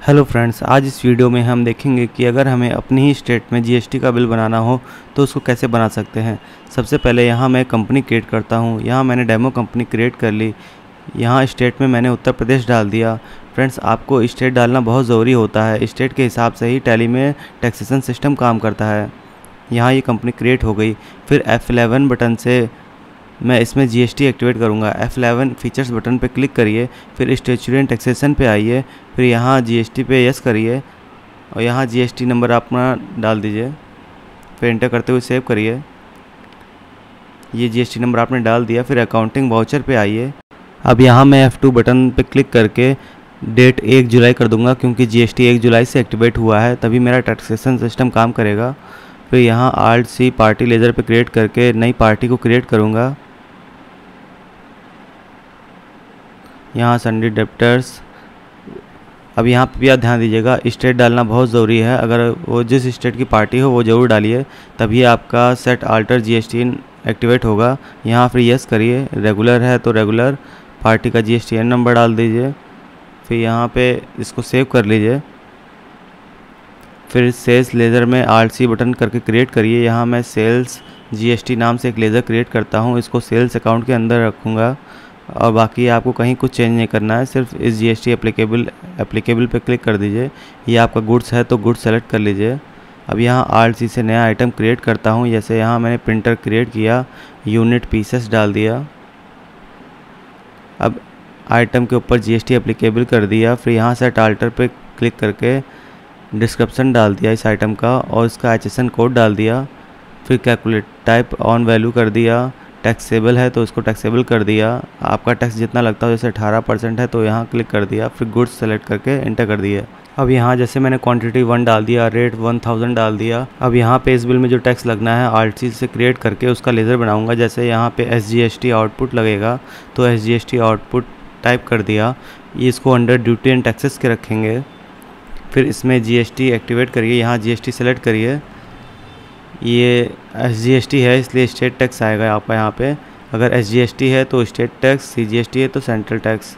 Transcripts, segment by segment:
Hello friends, आज इस video में हम देखेंगे कि अगर हमें अपनी ही स्टेट में जीएसटी का बिल बनाना हो तो उसको कैसे बना सकते हैं। सबसे पहले यहाँ मैं कंपनी क्रिएट करता हूँ। यहाँ मैंने डेमो कंपनी क्रिएट कर ली। यहाँ स्टेट में मैंने उत्तर प्रदेश डाल दिया। फ्रेंड्स, आपको स्टेट डालना बहुत ज़रूरी होता है। स्टेट के हिसाब से ही टैली में टैक्सेशन सिस्टम काम करता है। यहाँ ये कंपनी क्रिएट हो गई। फिर F11 बटन से मैं इसमें जीएसटी एक्टिवेट करूँगा। F11 फीचर्स बटन पे क्लिक करिए, फिर स्टैट्यूटरी एंड टैक्सेशन पे आइए, फिर यहाँ जीएसटी पे यस करिए और यहाँ जीएसटी नंबर अपना डाल दीजिए। फिर एंटर करते हुए सेव करिए। ये जीएसटी नंबर आपने डाल दिया। फिर अकाउंटिंग वाउचर पे आइए। अब यहाँ मैं F2 बटन पे क्लिक करके डेट 1 जुलाई कर दूँगा, क्योंकि जीएसटी 1 जुलाई से एक्टिवेट हुआ है, तभी मेरा टैक्सेशन सिस्टम काम करेगा। फिर यहाँ Alt+C पार्टी लेजर पे क्रिएट करके नई पार्टी को क्रिएट करूँगा। यहाँ संडे डेप्टर्स। अब यहाँ पे भी आप ध्यान दीजिएगा, स्टेट डालना बहुत ज़रूरी है। अगर वो जिस स्टेट की पार्टी हो वो ज़रूर डालिए, तभी आपका सेट आल्टर जीएसटी एक्टिवेट होगा। यहाँ फिर यस करिए। रेगुलर है तो रेगुलर, पार्टी का जीएसटीएन नंबर डाल दीजिए। फिर यहाँ पे इसको सेव कर लीजिए। फिर सेल्स लेज़र में Alt+C बटन करके क्रिएट करिए। यहाँ मैं सेल्स जीएसटी नाम से एक लेज़र क्रिएट करता हूँ। इसको सेल्स अकाउंट के अंदर रखूँगा और बाकी आपको कहीं कुछ चेंज नहीं करना है। सिर्फ इस जीएसटी एप्लीकेबल पे क्लिक कर दीजिए। ये आपका गुड्स है तो गुड्स सेलेक्ट कर लीजिए। अब यहाँ Alt+C से नया आइटम क्रिएट करता हूँ। जैसे यहाँ मैंने प्रिंटर क्रिएट किया, यूनिट पीसेस डाल दिया। अब आइटम के ऊपर जीएसटी एप्लीकेबल कर दिया। फिर यहाँ सेट आल्टर पे क्लिक करके डिस्क्रिप्शन डाल दिया इस आइटम का और इसका HSN कोड डाल दिया। फिर कैलकुलेट टाइप ऑन वैल्यू कर दिया। टैक्सेबल है तो इसको टैक्सेबल कर दिया। आपका टैक्स जितना लगता हो, जैसे 18% है तो यहाँ क्लिक कर दिया। फिर गुड्स सेलेक्ट करके एंटर कर दिया। अब यहाँ जैसे मैंने क्वांटिटी 1 डाल दिया, रेट 1000 डाल दिया। अब यहाँ पे इस बिल में जो टैक्स लगना है Alt+C से क्रिएट करके उसका लेज़र बनाऊँगा। जैसे यहाँ पे SGST आउटपुट लगेगा तो SGST आउटपुट टाइप कर दिया। ये इसको अंडर ड्यूटी एंड टैक्सेस के रखेंगे। फिर इसमें जीएसटी एक्टिवेट करिए। यहाँ जीएसटी सेलेक्ट करिए। ये SGST है इसलिए स्टेट टैक्स आएगा आपका यहाँ पे। अगर SGST है तो स्टेट टैक्स, CGST है तो सेंट्रल टैक्स।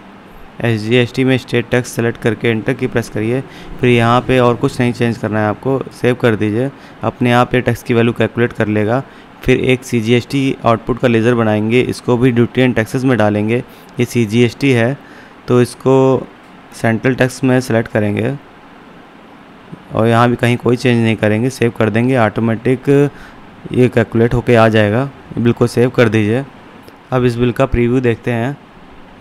SGST में स्टेट टैक्स सेलेक्ट करके एंटर की प्रेस करिए। फिर यहाँ पे और कुछ नहीं चेंज करना है आपको, सेव कर दीजिए। अपने आप ये टैक्स की वैल्यू कैलकुलेट कर लेगा। फिर एक CGST आउटपुट का लेज़र बनाएंगे, इसको भी ड्यूटी एंड टैक्सेस में डालेंगे। ये CGST है तो इसको सेंट्रल टैक्स में सेलेक्ट करेंगे और यहाँ भी कहीं कोई चेंज नहीं करेंगे, सेव कर देंगे। ऑटोमेटिक ये कैलकुलेट होके आ जाएगा। बिल को सेव कर दीजिए। अब इस बिल का प्रीव्यू देखते हैं।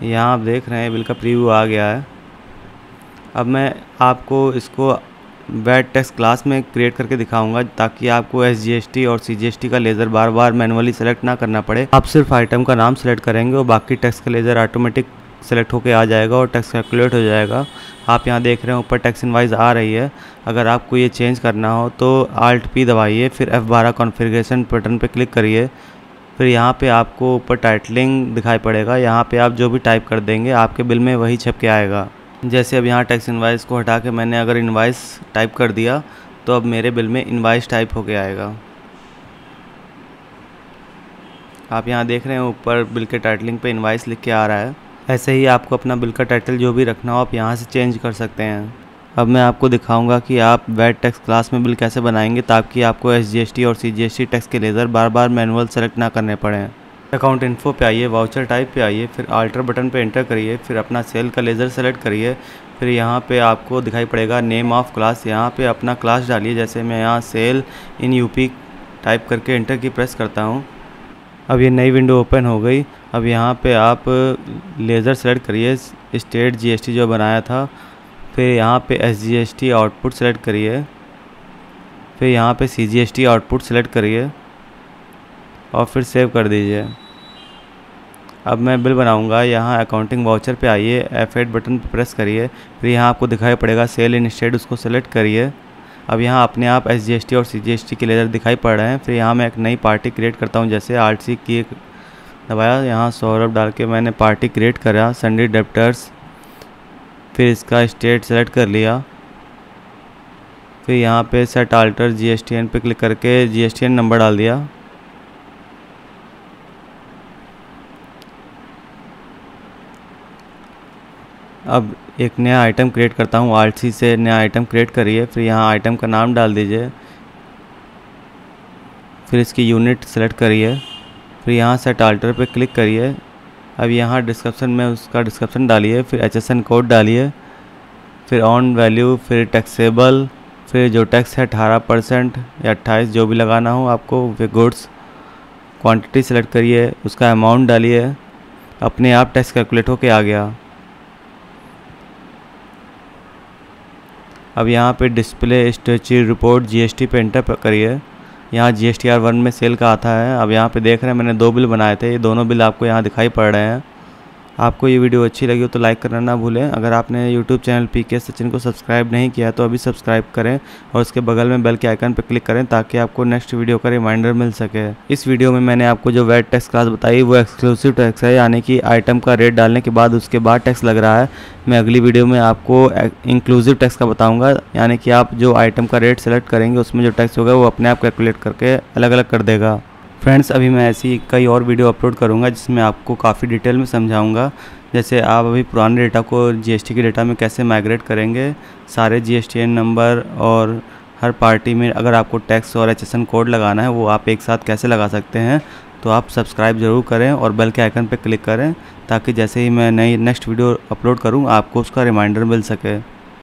यहाँ आप देख रहे हैं बिल का प्रीव्यू आ गया है। अब मैं आपको इसको वैट टैक्स क्लास में क्रिएट करके दिखाऊंगा, ताकि आपको SGST और CGST का लेज़र बार बार मैनुअली सेलेक्ट ना करना पड़े। आप सिर्फ आइटम का नाम सेलेक्ट करेंगे और बाकी टैक्स का लेज़र ऑटोमेटिक सेलेक्ट होके आ जाएगा और टैक्स कैलकुलेट हो जाएगा। आप यहाँ देख रहे हैं ऊपर टैक्स इनवाइस आ रही है। अगर आपको ये चेंज करना हो तो Alt+P दबाइए, फिर F12 कॉन्फ़िगरेशन बटन पे क्लिक करिए। फिर यहाँ पे आपको ऊपर टाइटलिंग दिखाई पड़ेगा। यहाँ पे आप जो भी टाइप कर देंगे आपके बिल में वही छप के आएगा। जैसे अब यहाँ टैक्स इनवाइस को हटा के मैंने अगर इनवाइस टाइप कर दिया तो अब मेरे बिल में इनवाइस टाइप होके आएगा। आप यहाँ देख रहे हैं ऊपर बिल के टाइटलिंग पे इनवाइस लिख के आ रहा है। ऐसे ही आपको अपना बिल का टाइटल जो भी रखना हो आप यहाँ से चेंज कर सकते हैं। अब मैं आपको दिखाऊंगा कि आप वैट टैक्स क्लास में बिल कैसे बनाएंगे, ताकि आपको SGST और CGST टैक्स के लेज़र बार बार मैनुअल सेलेक्ट ना करने पड़े। अकाउंट इन्फो पे आइए, वाउचर टाइप पे आइए, फिर आल्टर बटन पे एंटर करिए। फिर अपना सेल का लेज़र सेलेक्ट करिए। फिर यहाँ पे आपको दिखाई पड़ेगा नेम ऑफ क्लास। यहाँ पे अपना क्लास डालिए। जैसे मैं यहाँ सेल इन UP टाइप करके एंटर की प्रेस करता हूँ। अब ये नई विंडो ओपन हो गई। अब यहाँ पे आप लेज़र सेलेक्ट करिए, स्टेट GST जो बनाया था। फिर यहाँ पे SGST आउटपुट सेलेक्ट करिए। फिर यहाँ पे CGST आउटपुट सेलेक्ट करिए और फिर सेव कर दीजिए। अब मैं बिल बनाऊंगा। यहाँ अकाउंटिंग वाउचर पे आइए, F8 बटन पे प्रेस करिए। फिर यहाँ आपको दिखाई पड़ेगा सेल इन स्टेट, उसको सेलेक्ट करिए। अब यहाँ अपने आप SGST और CGST के लेज़र दिखाई पड़ रहे हैं। फिर यहाँ मैं एक नई पार्टी क्रिएट करता हूँ। जैसे Alt+C की दबाया, यहाँ सौरभ डाल के मैंने पार्टी क्रिएट करा, संडे डेप्टर्स। फिर इसका स्टेट सेलेक्ट कर लिया। फिर यहाँ पे सेट आल्टर GSTN पे क्लिक करके GSTN नंबर डाल दिया। अब एक नया आइटम क्रिएट करता हूँ। Alt C से नया आइटम क्रिएट करिए, फिर यहाँ आइटम का नाम डाल दीजिए, फिर इसकी यूनिट सेलेक्ट करिए, फिर यहाँ सेट अल्टर पे क्लिक करिए। अब यहाँ डिस्क्रिप्शन में उसका डिस्क्रिप्शन डालिए, फिर HSN कोड डालिए, फिर ऑन वैल्यू, फिर टैक्सेबल, फिर जो टैक्स है 18% या 28 जो भी लगाना हो आपको, फिर गुड्स क्वांटिटी सेलेक्ट करिए, उसका अमाउंट डालिए। अपने आप टैक्स कैलकुलेट होके आ गया। अब यहाँ पे डिस्प्ले स्टैट्यूटरी रिपोर्ट GST पे एंटर करिए। यहाँ GSTR 1 में सेल का आता है। अब यहाँ पे देख रहे हैं मैंने 2 बिल बनाए थे, ये दोनों बिल आपको यहाँ दिखाई पड़ रहे हैं। आपको ये वीडियो अच्छी लगी हो तो लाइक करना ना भूलें। अगर आपने YouTube चैनल PK सचिन को सब्सक्राइब नहीं किया तो अभी सब्सक्राइब करें और उसके बगल में बेल के आइकन पर क्लिक करें ताकि आपको नेक्स्ट वीडियो का रिमाइंडर मिल सके। इस वीडियो में मैंने आपको जो वैट टैक्स क्लास बताई वो एक्सक्लूसिव टैक्स है, यानी कि आइटम का रेट डालने के बाद उसके बाद टैक्स लग रहा है। मैं अगली वीडियो में आपको इंक्लूसिव टैक्स का बताऊँगा, यानी कि आप जो आइटम का रेट सेलेक्ट करेंगे उसमें जो टैक्स होगा वो अपने आप कैलकुलेट करके अलग अलग कर देगा। फ्रेंड्स, अभी मैं ऐसी कई और वीडियो अपलोड करूँगा जिसमें आपको काफ़ी डिटेल में समझाऊँगा। जैसे आप अभी पुराने डेटा को GST के डेटा में कैसे माइग्रेट करेंगे, सारे GSTN नंबर और हर पार्टी में अगर आपको टैक्स और HSN कोड लगाना है वो आप एक साथ कैसे लगा सकते हैं। तो आप सब्सक्राइब ज़रूर करें और बेल के आइकन पर क्लिक करें ताकि जैसे ही मैं नई नेक्स्ट वीडियो अपलोड करूँ आपको उसका रिमाइंडर मिल सके।